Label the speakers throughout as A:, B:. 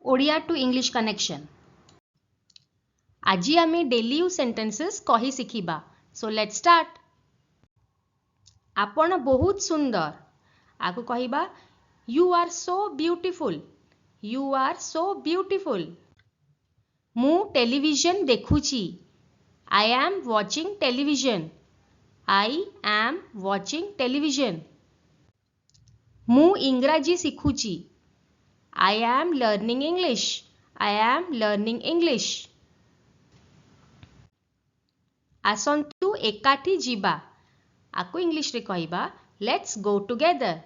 A: Odia to English connection. आज आमे daily use sentences कही शिखिबा। So let's start. आपण बहुत सुंदर। आको कहिबा you are so beautiful. You are so beautiful. मु टेलीविजन देखुची। I am watching television. I am watching television. मु इंग्राजी शिखुची। I am learning English. I am learning English. आसंतु एकाठी जीवा। आको इंग्लिश रे कहिबा let's go together.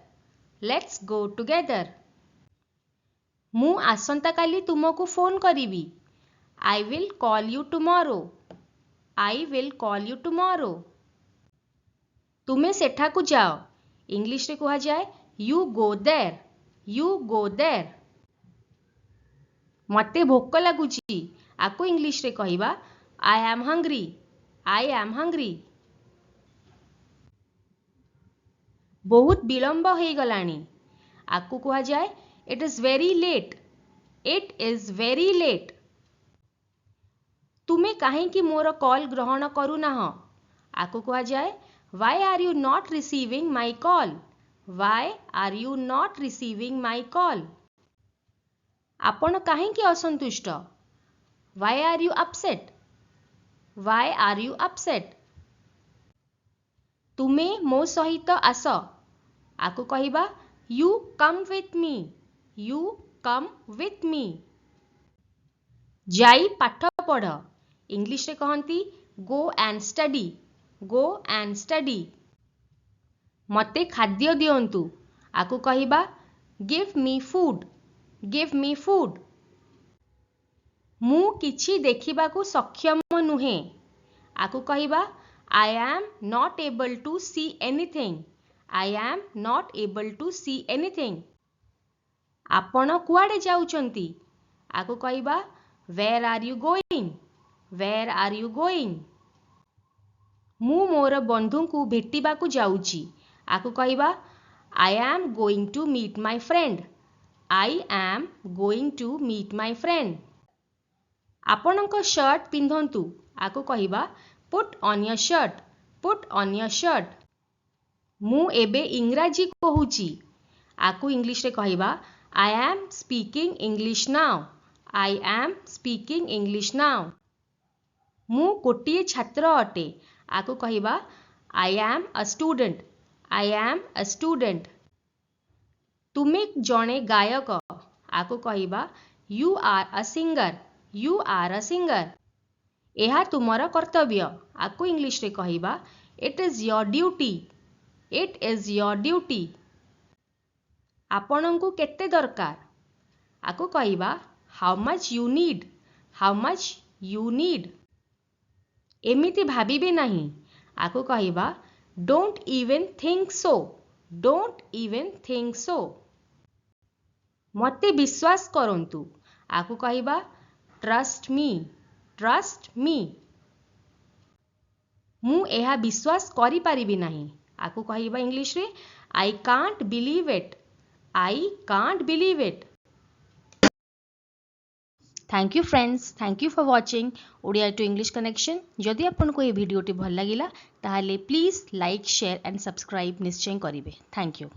A: Let's go together. मु आसंता काली तुमको फोन करीबी। I will call you tomorrow. I will call you tomorrow. तुमे सेठाकू जाओ। इंग्लिश रे कहा जाए you go there. You go there. मते भोक लागुची। आको इंग्लिश रे कहिबा I am hungry. I am hungry. बहुत विलंब हो गलानी। आको कहा जाए it is very late. It is very late. तुमे काहेकि मोर कॉल ग्रहण करू ना। आको कहा जाए why are you not receiving my call. Why are you not receiving my call. आपण काहेकि असंतुष्ट। Why are you upset. Why are you upset. तुमे मो सहित आस। आको कहिबा you come with me. You come with me. जाई पाठ पढ़। इंग्लिश रे कहंती go and study. Go and study. मते खाद्य दियंतु। आको कहिबा give me food. Give me food. मु किछि देखिबाकू सक्षम नुहे। आको कहिबा I am not able to see anything. I am not able to see anything. आपण कुआडे जाउचंती। आको कहिबा where are you going. Where are you going. मु मोर बंधु को भेटिबाकू जाउची। आको कहिबा I am going to meet my friend. I am going to meet my friend. आपणक शर्ट पिंधंतु। आको कहिबा put on your shirt. Put on your shirt. मु एबे इंग्राजी कहूची। आको इंग्लिश रे कहिबा I am speaking English now. I am speaking English now. मु गोटिए छात्र अटे। आको कहिबा I am a student. I am a student. तुमे जणे गायक। आको कहिबा you are a singer. You are a singer. एहा तुमर कर्तव्य। आको इंग्लिश रे कहिबा it is your duty. It is your duty. आपणंकु केते दरकार। आको कहिबा how much you need. How much you need. एमिति भाबिबे नहीं। आको कहिबा don't even think so. Don't even think so. मते विश्वास करंतु। आको कहिबा ट्रस्ट मी। Trust me. मु एहा विश्वास करि परिबि नहीं। आको कहिबा इंग्लिश रे I can't believe it. I can't believe it. Thank you friends. Thank you for watching Odia to English connection. जदि आपको ये वीडियोटी भल लगिला ताहले please like share and subscribe निश्चय करिवे। Thank you.